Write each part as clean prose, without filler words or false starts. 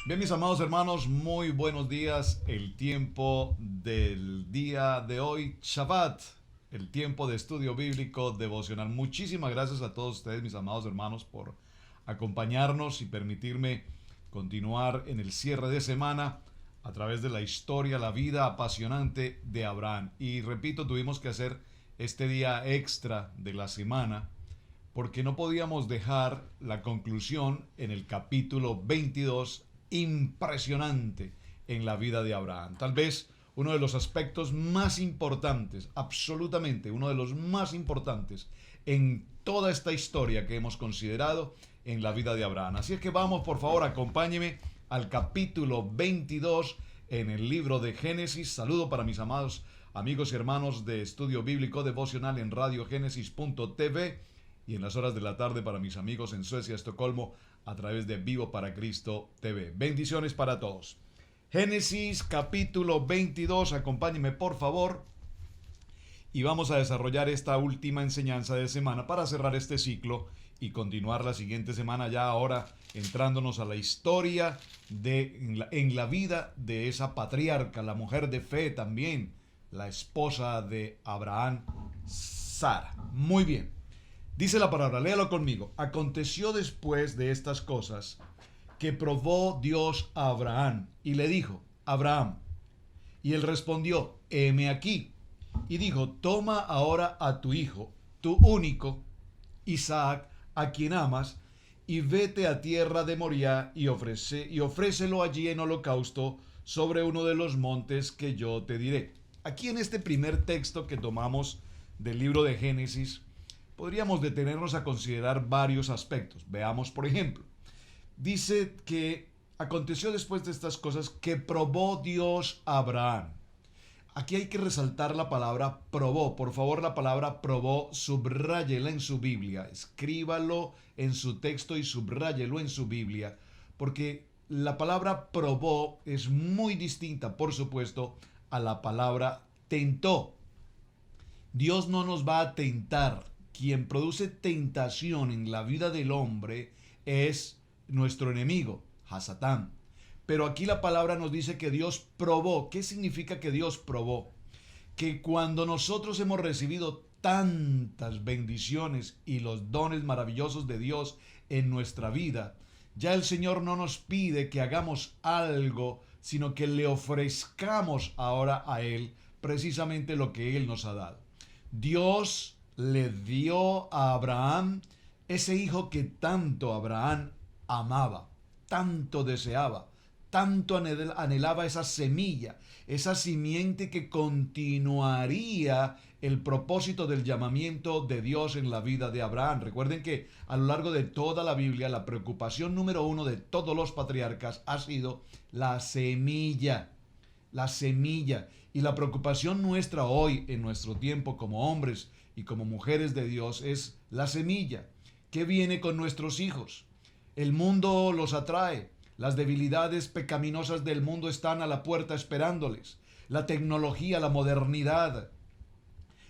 Bien, mis amados hermanos, muy buenos días. El tiempo del día de hoy, Shabbat, el tiempo de estudio bíblico devocional. Muchísimas gracias a todos ustedes, mis amados hermanos, por acompañarnos y permitirme continuar en el cierre de semana a través de la historia, la vida apasionante de Abraham. Y repito, tuvimos que hacer este día extra de la semana porque no podíamos dejar la conclusión en el capítulo 22, impresionante en la vida de Abraham. Tal vez uno de los aspectos más importantes, absolutamente uno de los más importantes en toda esta historia que hemos considerado en la vida de Abraham. Así es que vamos, por favor, acompáñeme al capítulo 22 en el libro de Génesis. Saludo para mis amados amigos y hermanos de Estudio Bíblico Devocional en radiogénesis.tv y en las horas de la tarde para mis amigos en Suecia, Estocolmo, a través de Vivo para Cristo TV. Bendiciones para todos. Génesis capítulo 22, acompáñenme por favor. Y vamos a desarrollar esta última enseñanza de semana para cerrar este ciclo y continuar la siguiente semana ya ahora entrándonos a la historia en la vida de esa patriarca, la mujer de fe también, la esposa de Abraham, Sara. Muy bien. Dice la palabra, léalo conmigo. Aconteció después de estas cosas que probó Dios a Abraham y le dijo, Abraham. Y él respondió, heme aquí. Y dijo, toma ahora a tu hijo, tu único, Isaac, a quien amas, y vete a tierra de Moriah y ofrécelo allí en holocausto sobre uno de los montes que yo te diré. Aquí en este primer texto que tomamos del libro de Génesis, podríamos detenernos a considerar varios aspectos. Veamos, por ejemplo, dice que aconteció después de estas cosas que probó Dios a Abraham. Aquí hay que resaltar la palabra probó. Por favor, la palabra probó, subráyela en su Biblia. Escríbalo en su texto y subráyelo en su Biblia. Porque la palabra probó es muy distinta, por supuesto, a la palabra tentó. Dios no nos va a tentar. Quien produce tentación en la vida del hombre es nuestro enemigo, Hasatán. Pero aquí la palabra nos dice que Dios probó. ¿Qué significa que Dios probó? Que cuando nosotros hemos recibido tantas bendiciones y los dones maravillosos de Dios en nuestra vida, ya el Señor no nos pide que hagamos algo, sino que le ofrezcamos ahora a Él precisamente lo que Él nos ha dado. Dios le dio a Abraham ese hijo que tanto Abraham amaba, tanto deseaba, tanto anhelaba esa semilla, esa simiente que continuaría el propósito del llamamiento de Dios en la vida de Abraham. Recuerden que a lo largo de toda la Biblia la preocupación número uno de todos los patriarcas ha sido la semilla. La semilla. Y la preocupación nuestra hoy, en nuestro tiempo como hombres y como mujeres de Dios, es la semilla. ¿Qué viene con nuestros hijos? El mundo los atrae. Las debilidades pecaminosas del mundo están a la puerta esperándoles. La tecnología, la modernidad,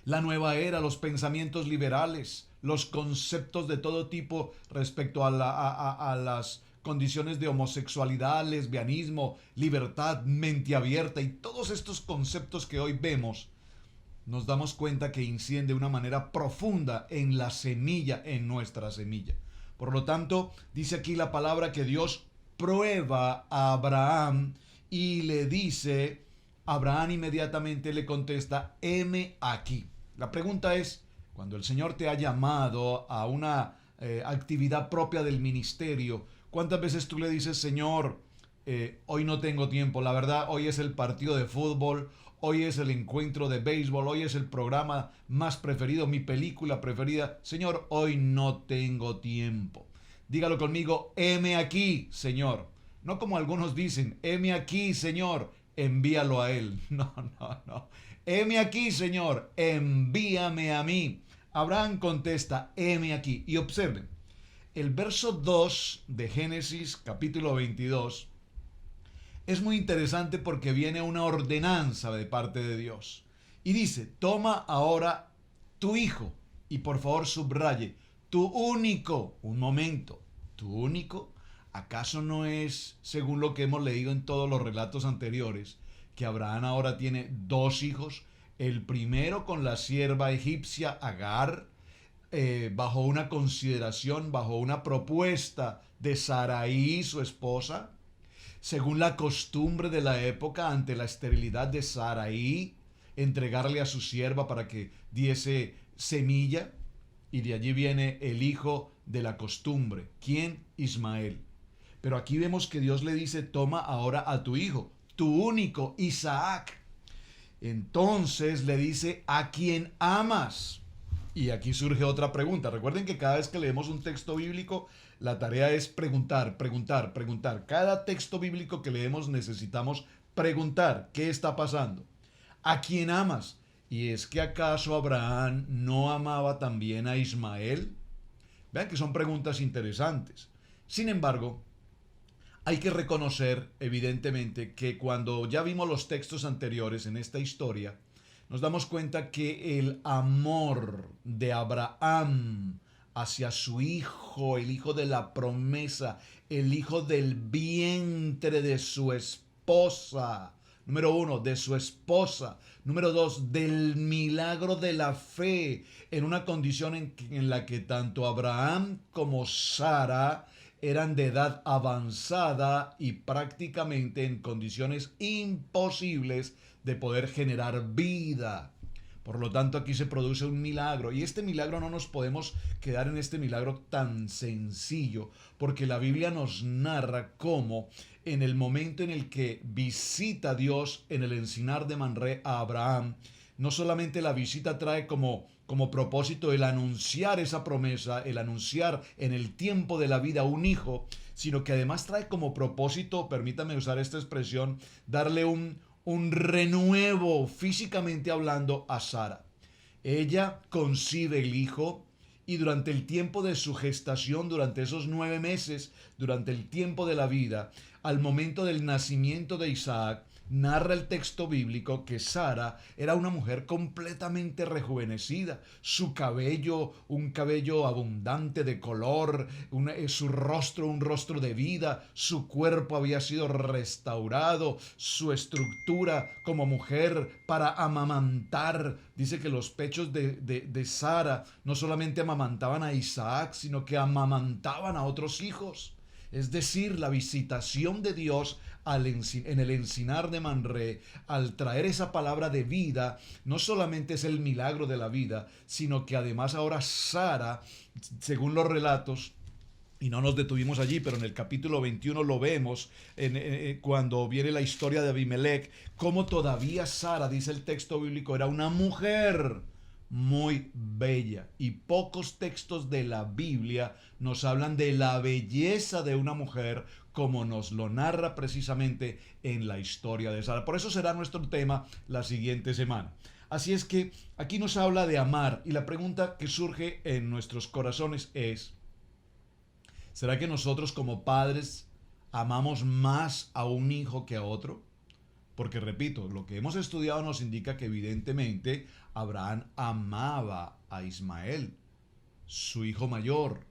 la nueva era, los pensamientos liberales, los conceptos de todo tipo respecto a las condiciones de homosexualidad, lesbianismo, libertad, mente abierta y todos estos conceptos que hoy vemos, nos damos cuenta que inciden de una manera profunda en la semilla, en nuestra semilla. Por lo tanto, dice aquí la palabra que Dios prueba a Abraham y le dice, Abraham inmediatamente le contesta, heme aquí. La pregunta es, cuando el Señor te ha llamado a una actividad propia del ministerio, ¿cuántas veces tú le dices, Señor, hoy no tengo tiempo, la verdad, hoy es el partido de fútbol, hoy es el encuentro de béisbol, hoy es el programa más preferido, mi película preferida, Señor, hoy no tengo tiempo? Dígalo conmigo, heme aquí, Señor. No como algunos dicen, heme aquí, Señor, envíalo a Él. No, no, no. Heme aquí, Señor, envíame a mí. Abraham contesta, heme aquí. Y observen, el verso 2 de Génesis capítulo 22 es muy interesante porque viene una ordenanza de parte de Dios. Y dice, toma ahora tu hijo, y por favor subraye, tu único, un momento, tu único, ¿Acaso no es, según lo que hemos leído en todos los relatos anteriores, que Abraham ahora tiene dos hijos? El primero con la sierva egipcia Agar, bajo una consideración, bajo una propuesta de Sarai, su esposa, según la costumbre de la época ante la esterilidad de Sarai, entregarle a su sierva para que diese semilla, y de allí viene el hijo de la costumbre. ¿Quién? Ismael. Pero aquí vemos que Dios le dice, toma ahora a tu hijo, tu único, Isaac. Entonces le dice, a quien amas. Y aquí surge otra pregunta. Recuerden que cada vez que leemos un texto bíblico, la tarea es preguntar, preguntar, preguntar. Cada texto bíblico que leemos necesitamos preguntar, ¿qué está pasando? ¿A quién amas? ¿Y es que acaso Abraham no amaba también a Ismael? Vean que son preguntas interesantes. Sin embargo, hay que reconocer, evidentemente, que cuando ya vimos los textos anteriores en esta historia, nos damos cuenta que el amor de Abraham hacia su hijo, el hijo de la promesa, el hijo del vientre de su esposa, número uno, de su esposa, número dos, del milagro de la fe, en una condición en la que tanto Abraham como Sara eran de edad avanzada y prácticamente en condiciones imposibles de poder generar vida. Por lo tanto, aquí se produce un milagro. Y este milagro no nos podemos quedar en este milagro tan sencillo, porque la Biblia nos narra cómo en el momento en el que visita Dios en el encinar de Mamré a Abraham, no solamente la visita trae como propósito el anunciar esa promesa, el anunciar en el tiempo de la vida un hijo, sino que además trae como propósito, permítame usar esta expresión, darle un renuevo físicamente hablando a Sara. Ella concibe el hijo y durante el tiempo de su gestación, durante esos 9 meses, durante el tiempo de la vida, al momento del nacimiento de Isaac, narra el texto bíblico que Sara era una mujer completamente rejuvenecida. Su cabello, un cabello abundante de color, su rostro, un rostro de vida, su cuerpo había sido restaurado, su estructura como mujer para amamantar. Dice que los pechos de Sara no solamente amamantaban a Isaac, sino que amamantaban a otros hijos. Es decir, la visitación de Dios en el encinar de Mamré, al traer esa palabra de vida, no solamente es el milagro de la vida, sino que además ahora Sara, según los relatos, y no nos detuvimos allí, pero en el capítulo 21 lo vemos, cuando viene la historia de Abimelech, cómo todavía Sara, dice el texto bíblico, era una mujer muy bella. Y pocos textos de la Biblia nos hablan de la belleza de una mujer como nos lo narra precisamente en la historia de Sara. Por eso será nuestro tema la siguiente semana. Así es que aquí nos habla de amar, y la pregunta que surge en nuestros corazones es: ¿será que nosotros como padres amamos más a un hijo que a otro? Porque repito, lo que hemos estudiado nos indica que evidentemente Abraham amaba a Ismael, su hijo mayor.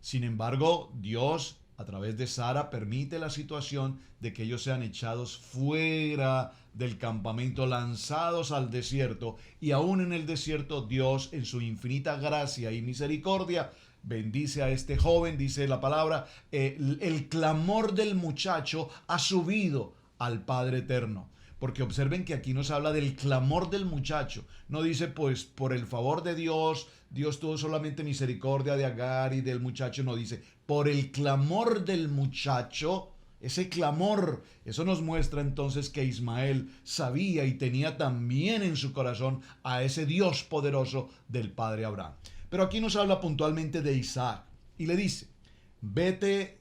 Sin embargo, Dios a través de Sara permite la situación de que ellos sean echados fuera del campamento, lanzados al desierto, y aún en el desierto Dios en su infinita gracia y misericordia bendice a este joven. Dice la palabra, el clamor del muchacho ha subido al Padre Eterno. Porque observen que aquí nos habla del clamor del muchacho. No dice, pues, por el favor de Dios, Dios tuvo solamente misericordia de Agar y del muchacho. No, dice, por el clamor del muchacho, ese clamor. Eso nos muestra entonces que Ismael sabía y tenía también en su corazón a ese Dios poderoso del padre Abraham. Pero aquí nos habla puntualmente de Isaac y le dice, vete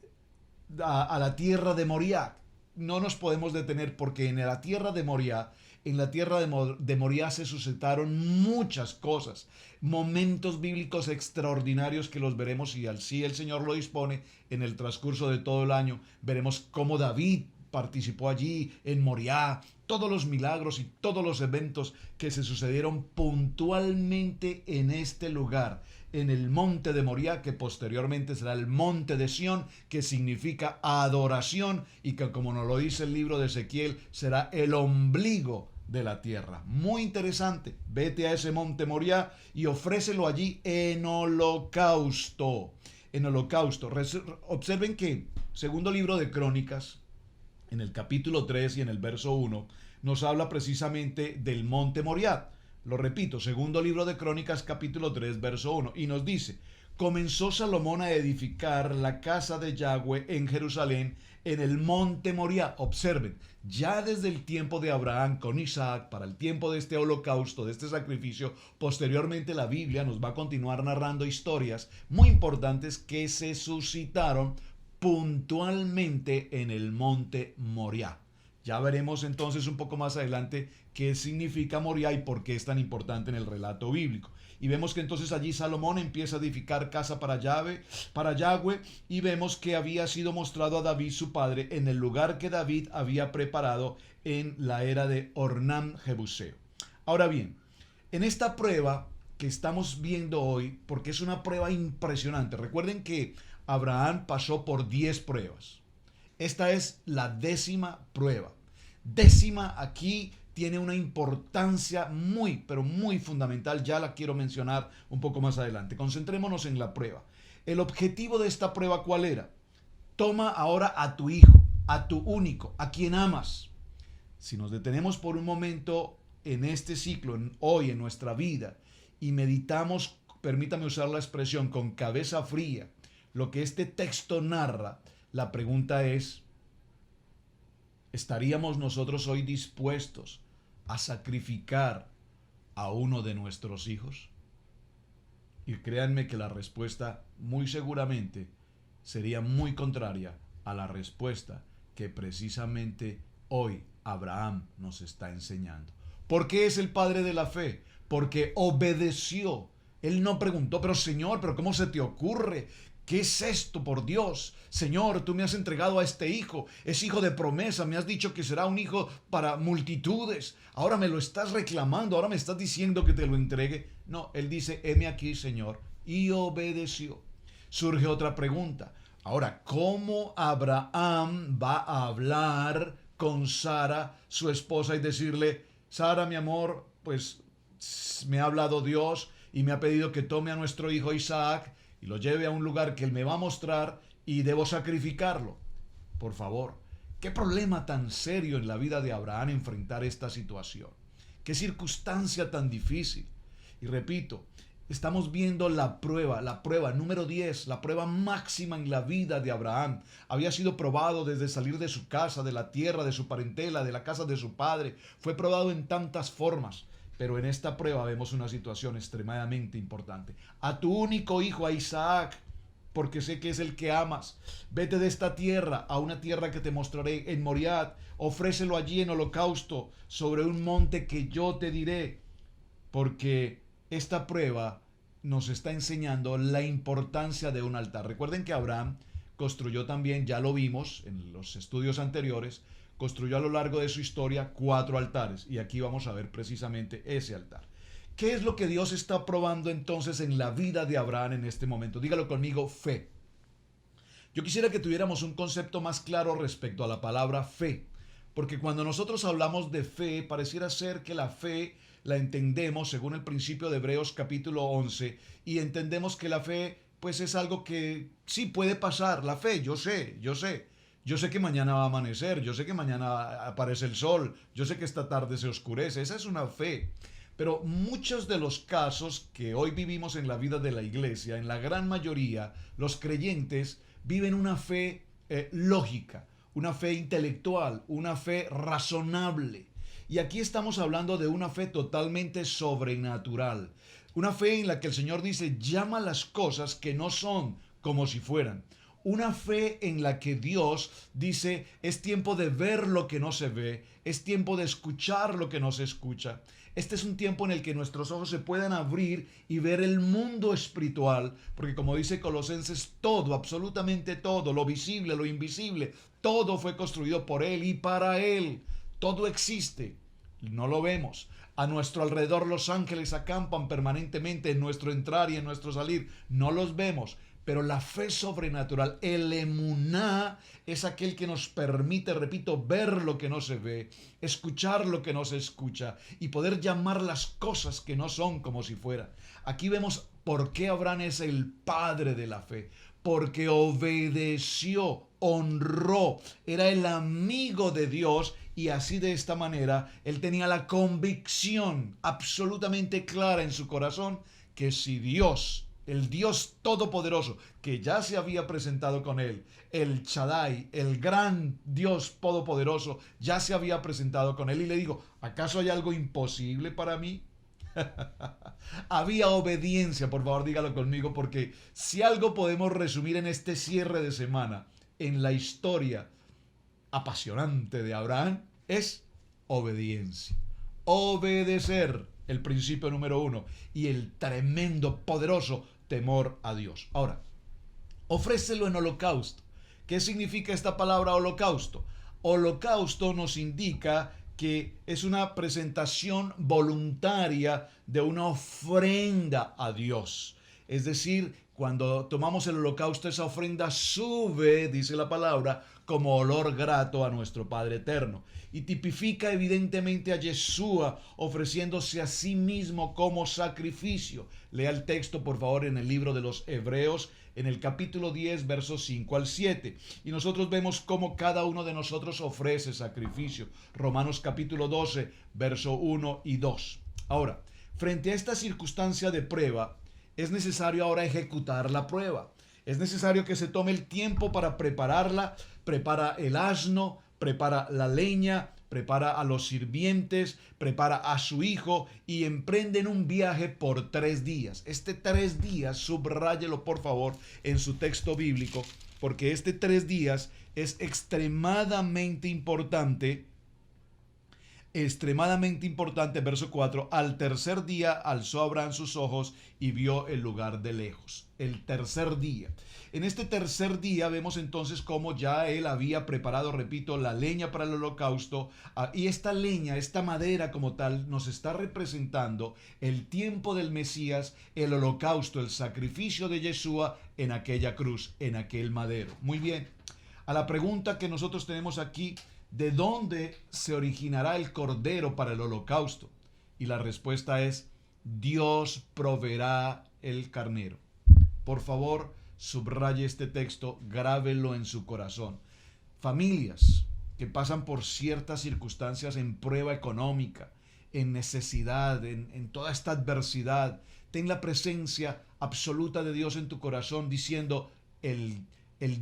a la tierra de Moriah. No nos podemos detener porque en la tierra de Moriah, de Moriah se suscitaron muchas cosas, momentos bíblicos extraordinarios que los veremos, y así el Señor lo dispone, en el transcurso de todo el año. Veremos cómo David participó allí en Moriah, todos los milagros y todos los eventos que se sucedieron puntualmente en este lugar, en el monte de Moriah, que posteriormente será el monte de Sión, que significa adoración y que, como nos lo dice el libro de Ezequiel, será el ombligo de la tierra. Muy interesante. Vete a ese monte Moriah y ofrécelo allí en holocausto. En holocausto. Observen que, segundo libro de Crónicas, en el capítulo 3 y en el verso 1, nos habla precisamente del monte Moriah. Lo repito, segundo libro de Crónicas, capítulo 3, verso 1, y nos dice: comenzó Salomón a edificar la casa de Yahweh en Jerusalén, en el monte Moriah. Observen, ya desde el tiempo de Abraham con Isaac, para el tiempo de este holocausto, de este sacrificio, posteriormente la Biblia nos va a continuar narrando historias muy importantes que se suscitaron puntualmente en el monte Moriah. Ya veremos entonces un poco más adelante qué significa Moriah y por qué es tan importante en el relato bíblico. Y vemos que entonces allí Salomón empieza a edificar casa para Yahweh, y vemos que había sido mostrado a David su padre en el lugar que David había preparado en la era de Ornán Jebuseo. Ahora bien, en esta prueba que estamos viendo hoy, porque es una prueba impresionante, recuerden que Abraham pasó por 10 pruebas. Esta es la 10ª prueba. 10ª aquí tiene una importancia muy, pero muy fundamental. Ya la quiero mencionar un poco más adelante. Concentrémonos en la prueba. El objetivo de esta prueba, ¿cuál era? Toma ahora a tu hijo, a tu único, a quien amas. Si nos detenemos por un momento en este ciclo, hoy en nuestra vida, y meditamos, permítame usar la expresión, con cabeza fría, lo que este texto narra, la pregunta es: ¿estaríamos nosotros hoy dispuestos a sacrificar a uno de nuestros hijos? Y créanme que la respuesta muy seguramente sería muy contraria a la respuesta que precisamente hoy Abraham nos está enseñando. ¿Por qué es el padre de la fe? Porque obedeció. Él no preguntó: pero Señor, ¿pero cómo se te ocurre? ¿Qué es esto, por Dios? Señor, tú me has entregado a este hijo, es hijo de promesa, me has dicho que será un hijo para multitudes, ahora me lo estás reclamando, ahora me estás diciendo que te lo entregue. No, él dice: heme aquí, Señor, y obedeció. Surge otra pregunta. Ahora, ¿cómo Abraham va a hablar con Sara, su esposa, y decirle: Sara, mi amor, pues me ha hablado Dios y me ha pedido que tome a nuestro hijo Isaac y lo lleve a un lugar que él me va a mostrar y debo sacrificarlo? Por favor, qué problema tan serio en la vida de Abraham enfrentar esta situación. Qué circunstancia tan difícil. Y repito, estamos viendo la prueba número 10, la prueba máxima en la vida de Abraham. Había sido probado desde salir de su casa, de la tierra, de su parentela, de la casa de su padre. Fue probado en tantas formas. Pero en esta prueba vemos una situación extremadamente importante. A tu único hijo, a Isaac, porque sé que es el que amas. Vete de esta tierra a una tierra que te mostraré en Moriah. Ofrécelo allí en holocausto sobre un monte que yo te diré. Porque esta prueba nos está enseñando la importancia de un altar. Recuerden que Abraham construyó también, ya lo vimos en los estudios anteriores, construyó a lo largo de su historia 4 altares, y aquí vamos a ver precisamente ese altar. ¿Qué es lo que Dios está probando entonces en la vida de Abraham en este momento? Dígalo conmigo: fe. Yo quisiera que tuviéramos un concepto más claro respecto a la palabra fe, porque cuando nosotros hablamos de fe, pareciera ser que la fe la entendemos según el principio de Hebreos capítulo 11, y entendemos que la fe pues es algo que sí puede pasar. La fe, yo sé que mañana va a amanecer, yo sé que mañana aparece el sol, yo sé que esta tarde se oscurece. Esa es una fe. Pero muchos de los casos que hoy vivimos en la vida de la iglesia, en la gran mayoría, los creyentes viven una fe lógica, una fe intelectual, una fe razonable. Y aquí estamos hablando de una fe totalmente sobrenatural. Una fe en la que el Señor dice: llama las cosas que no son como si fueran. Una fe en la que Dios dice, es tiempo de ver lo que no se ve, es tiempo de escuchar lo que no se escucha. Este es un tiempo en el que nuestros ojos se puedan abrir y ver el mundo espiritual, porque como dice Colosenses, todo, absolutamente todo, lo visible, lo invisible, todo fue construido por Él y para Él. Todo existe, no lo vemos. A nuestro alrededor los ángeles acampan permanentemente en nuestro entrar y en nuestro salir. No los vemos, pero la fe sobrenatural, el emuná, es aquel que nos permite, repito, ver lo que no se ve, escuchar lo que no se escucha y poder llamar las cosas que no son como si fueran. Aquí vemos por qué Abraham es el padre de la fe, porque obedeció, honró, era el amigo de Dios y así de esta manera él tenía la convicción absolutamente clara en su corazón que si Dios, el Dios Todopoderoso, que ya se había presentado con él, el Shaddai, el gran Dios Todopoderoso, ya se había presentado con él y le dijo, ¿acaso hay algo imposible para mí? Había obediencia, por favor dígalo conmigo, porque si algo podemos resumir en este cierre de semana, en la historia apasionante de Abraham, es obediencia. Obedecer, el principio número uno, y el tremendo, poderoso temor a Dios. Ahora, ofrécelo en holocausto. ¿Qué significa esta palabra holocausto? Holocausto nos indica que es una presentación voluntaria de una ofrenda a Dios. Es decir, cuando tomamos el holocausto, esa ofrenda sube, dice la palabra, como olor grato a nuestro Padre Eterno. Y tipifica evidentemente a Yeshua ofreciéndose a sí mismo como sacrificio. Lea el texto, por favor, en el libro de los Hebreos, en el capítulo 10, versos 5 al 7. Y nosotros vemos cómo cada uno de nosotros ofrece sacrificio. Romanos capítulo 12, verso 1 y 2. Ahora, frente a esta circunstancia de prueba, es necesario ahora ejecutar la prueba. Es necesario que se tome el tiempo para prepararla. Prepara el asno, prepara la leña, prepara a los sirvientes, prepara a su hijo y emprenden un viaje por 3 días. Este 3 días, subráyelo por favor en su texto bíblico, porque este 3 días es extremadamente importante. Extremadamente importante, verso 4, al tercer día alzó Abraham sus ojos y vio el lugar de lejos. El tercer día. En este tercer día vemos entonces cómo ya él había preparado, repito, la leña para el holocausto, y esta leña, esta madera como tal, nos está representando el tiempo del Mesías, el holocausto, el sacrificio de Yeshua en aquella cruz, en aquel madero. Muy bien, a la pregunta que nosotros tenemos aquí, ¿de dónde se originará el cordero para el holocausto? Y la respuesta es, Dios proveerá el carnero. Por favor, subraye este texto, grábelo en su corazón. Familias que pasan por ciertas circunstancias en prueba económica, en necesidad, en toda esta adversidad, ten la presencia absoluta de Dios en tu corazón diciendo, el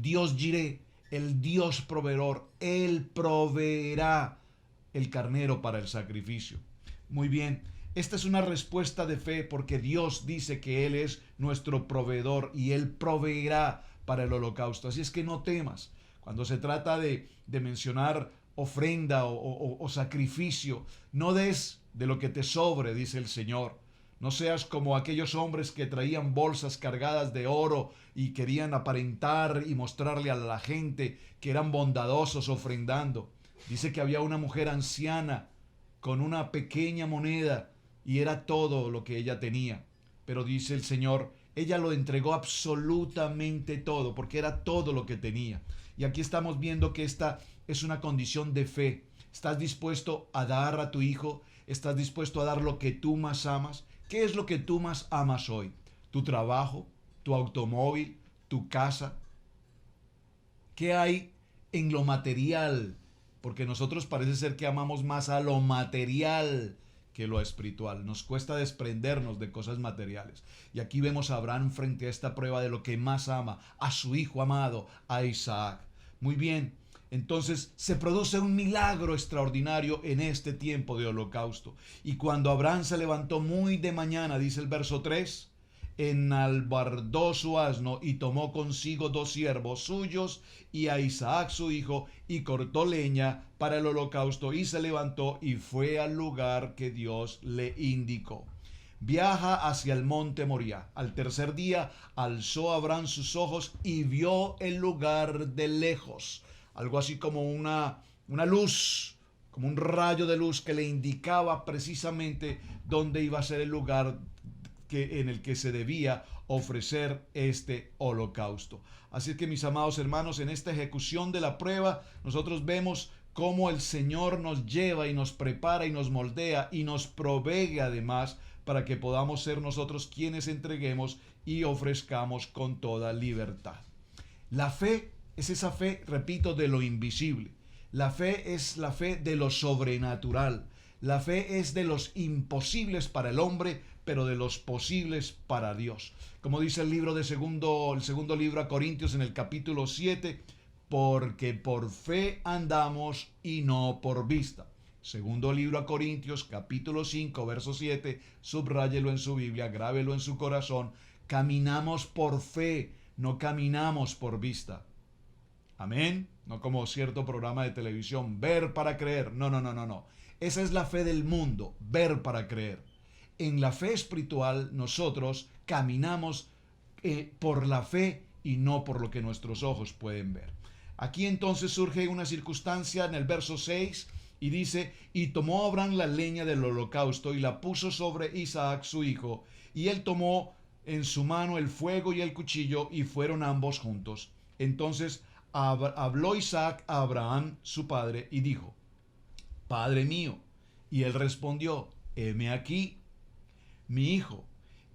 Dios Jireh, el Dios proveedor, Él proveerá el carnero para el sacrificio. Muy bien, esta es una respuesta de fe porque Dios dice que Él es nuestro proveedor y Él proveerá para el holocausto. Así es que no temas. Cuando se trata de mencionar ofrenda o sacrificio, no des de lo que te sobre, dice el Señor. No seas como aquellos hombres que traían bolsas cargadas de oro y querían aparentar y mostrarle a la gente que eran bondadosos ofrendando. Dice que había una mujer anciana con una pequeña moneda y era todo lo que ella tenía. Pero dice el Señor, ella lo entregó absolutamente todo porque era todo lo que tenía. Y aquí estamos viendo que esta es una condición de fe. ¿Estás dispuesto a dar a tu hijo? ¿Estás dispuesto a dar lo que tú más amas? ¿Qué es lo que tú más amas hoy? ¿Tu trabajo? ¿Tu automóvil? ¿Tu casa? ¿Qué hay en lo material? Porque nosotros parece ser que amamos más a lo material que lo espiritual. Nos cuesta desprendernos de cosas materiales. Y aquí vemos a Abraham frente a esta prueba de lo que más ama, a su hijo amado, a Isaac. Muy bien. Entonces se produce un milagro extraordinario en este tiempo de holocausto. Y cuando Abraham se levantó muy de mañana, dice el verso 3, enalbardó su asno y tomó consigo 2 siervos suyos y a Isaac su hijo, y cortó leña para el holocausto, y se levantó y fue al lugar que Dios le indicó. Viaja hacia el monte Moriah. Al tercer día alzó Abraham sus ojos y vio el lugar de lejos, algo así como una luz, como un rayo de luz que le indicaba precisamente dónde iba a ser el lugar en el que se debía ofrecer este holocausto. Así que, mis amados hermanos, en esta ejecución de la prueba, nosotros vemos cómo el Señor nos lleva y nos prepara y nos moldea y nos provee además para que podamos ser nosotros quienes entreguemos y ofrezcamos con toda libertad. La fe es esa fe, repito, de lo invisible. La fe es la fe de lo sobrenatural. La fe es de los imposibles para el hombre, pero de los posibles para Dios. Como dice el segundo libro a Corintios en el capítulo 7, porque por fe andamos y no por vista. Segundo libro a Corintios, capítulo 5, verso 7, subráyelo en su Biblia, grábelo en su corazón. Caminamos por fe, no caminamos por vista. Amén. No como cierto programa de televisión, ver para creer. No. Esa es la fe del mundo, ver para creer. En la fe espiritual nosotros caminamos por la fe y no por lo que nuestros ojos pueden ver. Aquí entonces surge una circunstancia en el verso 6 y dice: y tomó Abraham la leña del holocausto y la puso sobre Isaac su hijo, y él tomó en su mano el fuego y el cuchillo, y fueron ambos juntos. Entonces habló Isaac a Abraham su padre y dijo: Padre mío. Y él respondió: heme aquí, mi hijo.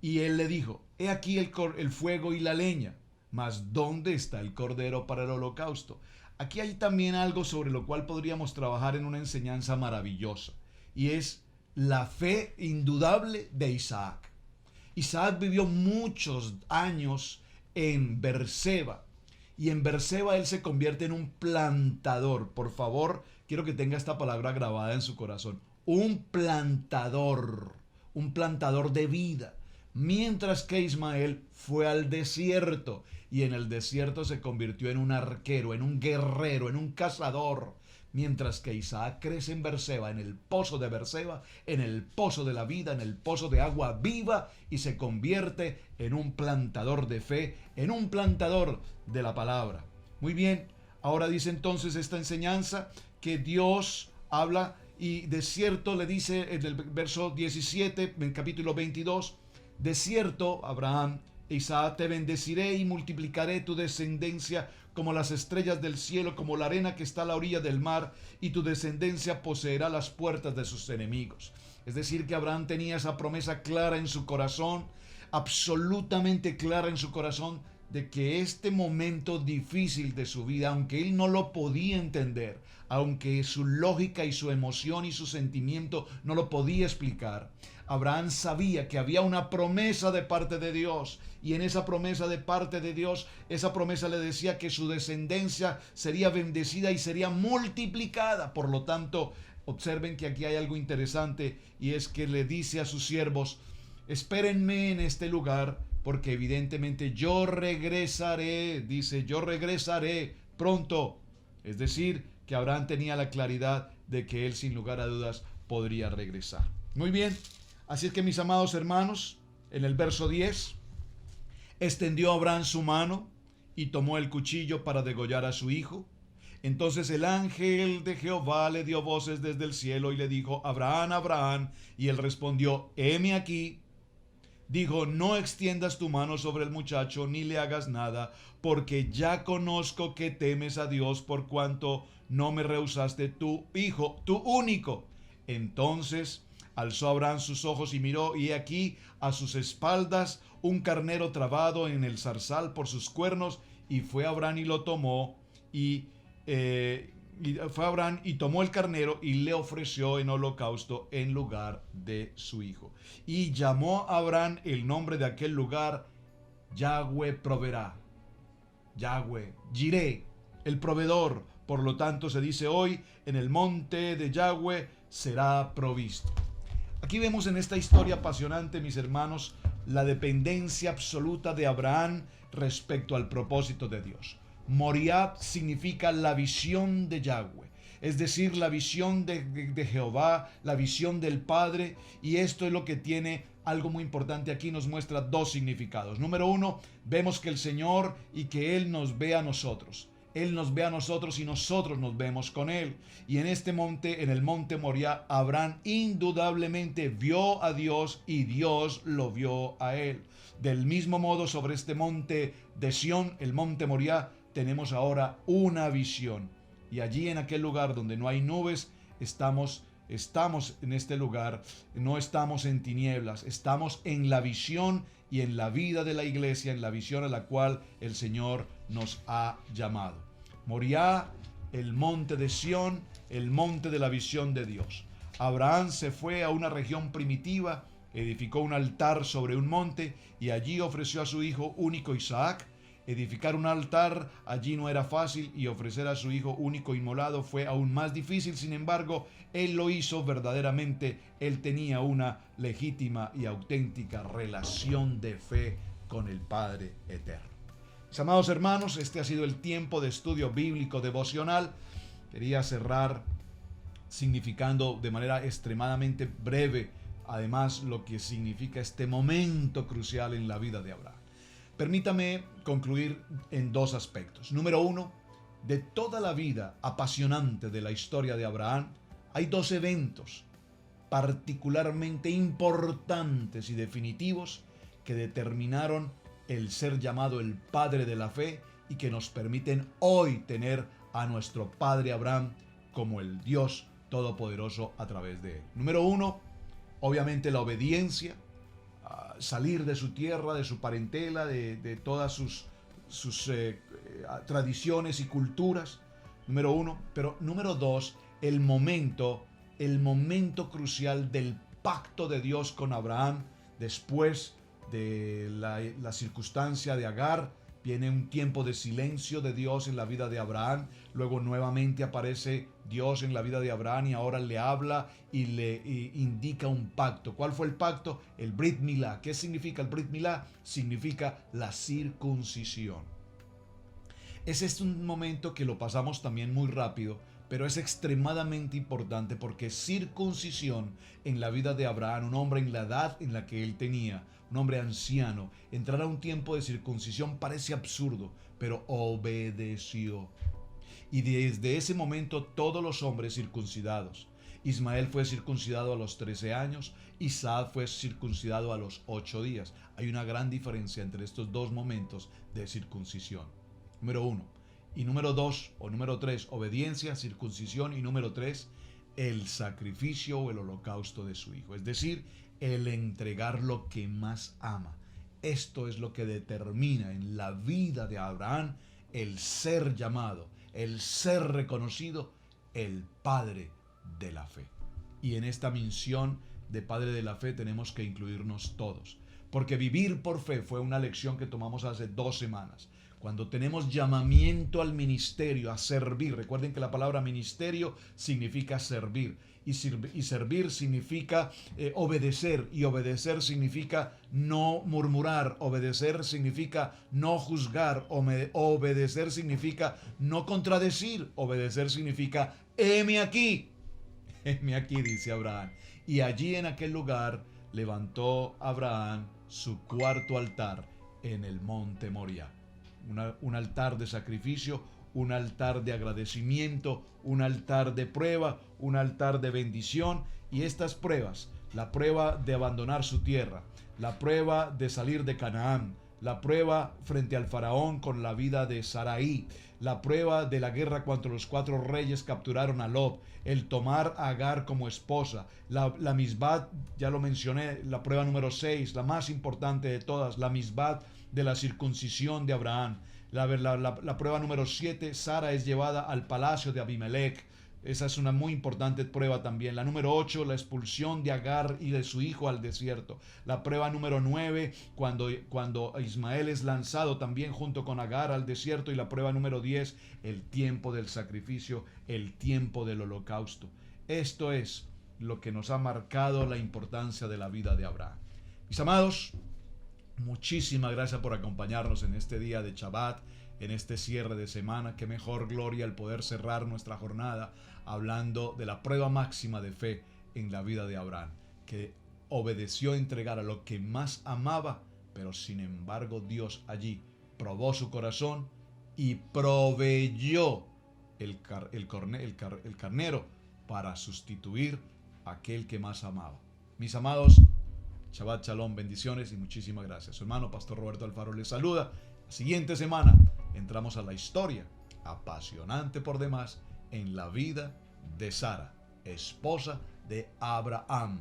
Y él le dijo: he aquí el fuego y la leña, mas ¿dónde está el cordero para el holocausto? Aquí hay también algo sobre lo cual podríamos trabajar en una enseñanza maravillosa, y es la fe indudable de Isaac. Isaac vivió muchos años en Berseba, y en Berseba él se convierte en un plantador. Por favor, quiero que tenga esta palabra grabada en su corazón: un plantador de vida. Mientras que Ismael fue al desierto, y en el desierto se convirtió en un arquero, en un guerrero, en un cazador. Mientras que Isaac crece en Berseba, en el pozo de Berseba, en el pozo de la vida, en el pozo de agua viva, y se convierte en un plantador de fe, en un plantador de la palabra. Muy bien, ahora dice entonces esta enseñanza que Dios habla, y de cierto le dice en el verso 17, en el capítulo 22, de cierto, Abraham, Isaac, te bendeciré y multiplicaré tu descendencia como las estrellas del cielo, como la arena que está a la orilla del mar, y tu descendencia poseerá las puertas de sus enemigos. Es decir, que Abraham tenía esa promesa clara en su corazón, absolutamente clara en su corazón, de que este momento difícil de su vida, aunque él no lo podía entender, aunque su lógica y su emoción y su sentimiento no lo podía explicar, Abraham sabía que había una promesa de parte de Dios, y en esa promesa de parte de Dios, esa promesa le decía que su descendencia sería bendecida y sería multiplicada. Por lo tanto, observen que aquí hay algo interesante, y es que le dice a sus siervos: espérenme en este lugar, porque evidentemente yo regresaré. Dice: yo regresaré pronto. Es decir, que Abraham tenía la claridad de que él sin lugar a dudas podría regresar. Muy bien, así es que, mis amados hermanos, en el verso 10, extendió Abraham su mano y tomó el cuchillo para degollar a su hijo. Entonces el ángel de Jehová le dio voces desde el cielo y le dijo: Abraham, Abraham. Y él respondió: heme aquí. Dijo: no extiendas tu mano sobre el muchacho, ni le hagas nada, porque ya conozco que temes a Dios, por cuanto no me rehusaste tu hijo, tu único. Entonces alzó Abraham sus ojos y miró, y he aquí a sus espaldas un carnero trabado en el zarzal por sus cuernos, y fue Abraham y lo tomó, y fue Abraham y tomó el carnero y le ofreció en holocausto en lugar de su hijo. Y llamó a Abraham el nombre de aquel lugar: Yahweh proveerá. Yahweh, Jireh, el proveedor. Por lo tanto, se dice hoy: en el monte de Yahweh será provisto. Aquí vemos en esta historia apasionante, mis hermanos, la dependencia absoluta de Abraham respecto al propósito de Dios. Moriah significa la visión de Yahweh, es decir, la visión de Jehová, la visión del Padre, y esto es lo que tiene algo muy importante aquí, nos muestra dos significados. Número uno, vemos que el Señor y que Él nos ve a nosotros. Él nos ve a nosotros y nosotros nos vemos con Él. Y en este monte, en el monte Moriah, Abraham indudablemente vio a Dios y Dios lo vio a él. Del mismo modo, sobre este monte de Sión, el monte Moriah, tenemos ahora una visión. Y allí en aquel lugar donde no hay nubes, estamos en este lugar, no estamos en tinieblas, estamos en la visión y en la vida de la iglesia, en la visión a la cual el Señor nos ha llamado. Moriah, el monte de Sión, el monte de la visión de Dios. Abraham se fue a una región primitiva, edificó un altar sobre un monte y allí ofreció a su hijo único Isaac. Edificar un altar allí no era fácil y ofrecer a su hijo único inmolado fue aún más difícil. Sin embargo, él lo hizo verdaderamente. Él tenía una legítima y auténtica relación de fe con el Padre Eterno. Mis amados hermanos, este ha sido el tiempo de estudio bíblico devocional. Quería cerrar significando de manera extremadamente breve, además, lo que significa este momento crucial en la vida de Abraham. Permítame concluir en dos aspectos. Número uno, de toda la vida apasionante de la historia de Abraham, hay dos eventos particularmente importantes y definitivos que determinaron el ser llamado el padre de la fe y que nos permiten hoy tener a nuestro padre Abraham como el Dios todopoderoso a través de él. Número uno, obviamente la obediencia, salir de su tierra, de su parentela, de todas sus tradiciones y culturas. Número uno. Pero número dos, el momento crucial del pacto de Dios con Abraham después de la circunstancia de Agar. Viene un tiempo de silencio de Dios en la vida de Abraham. Luego nuevamente aparece Dios en la vida de Abraham y ahora le habla y le indica un pacto. ¿Cuál fue el pacto? El Brit Milá. ¿Qué significa el Brit Milá? Significa la circuncisión. Ese es un momento que lo pasamos también muy rápido, pero es extremadamente importante porque circuncisión en la vida de Abraham, un hombre en la edad en la que él tenía, un hombre anciano, entrar a un tiempo de circuncisión parece absurdo, pero obedeció. Y desde ese momento todos los hombres circuncidados. Ismael fue circuncidado a los 13 años, Isaac fue circuncidado a los 8 días. Hay una gran diferencia entre estos dos momentos de circuncisión. Número uno. Y número dos o número tres, obediencia, circuncisión. Y número tres, el sacrificio o el holocausto de su hijo. Es decir, el entregar lo que más ama. Esto es lo que determina en la vida de Abraham el ser llamado, el ser reconocido, el padre de la fe. Y en esta misión de padre de la fe tenemos que incluirnos todos. Porque vivir por fe fue una lección que tomamos hace 2 semanas. Cuando tenemos llamamiento al ministerio, a servir. Recuerden que la palabra ministerio significa servir. Y servir significa obedecer. Y obedecer significa no murmurar. Obedecer significa no juzgar. Obedecer significa no contradecir. Obedecer significa heme aquí. Heme aquí, dice Abraham. Y allí en aquel lugar levantó Abraham su cuarto altar en el monte Moriah. Un altar de sacrificio, un altar de agradecimiento, un altar de prueba, un altar de bendición. Y estas pruebas, la prueba de abandonar su tierra, la prueba de salir de Canaán, la prueba frente al faraón con la vida de Sarai, la prueba de la guerra cuando los 4 reyes capturaron a Lot, el tomar a Agar como esposa, la misbat, ya lo mencioné, la prueba número 6, la más importante de todas, la misbat de la circuncisión de Abraham. La prueba número 7, Sara es llevada al palacio de Abimelech. Esa es una muy importante prueba también. La número 8, la expulsión de Agar y de su hijo al desierto. La prueba número 9, cuando Ismael es lanzado también junto con Agar al desierto. Y la prueba número 10, el tiempo del sacrificio, el tiempo del holocausto. Esto es lo que nos ha marcado la importancia de la vida de Abraham. Mis amados, Muchísimas gracias por acompañarnos en este día de Shabbat, en este cierre de semana. Qué mejor gloria el poder cerrar nuestra jornada hablando de la prueba máxima de fe en la vida de Abraham, que obedeció a entregar a lo que más amaba, pero sin embargo Dios allí probó su corazón y proveyó el carnero para sustituir a aquel que más amaba. Mis amados, Shabbat Shalom, bendiciones y muchísimas gracias. Su hermano Pastor Roberto Alfaro les saluda. La siguiente semana entramos a la historia apasionante por demás en la vida de Sara, esposa de Abraham.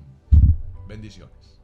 Bendiciones.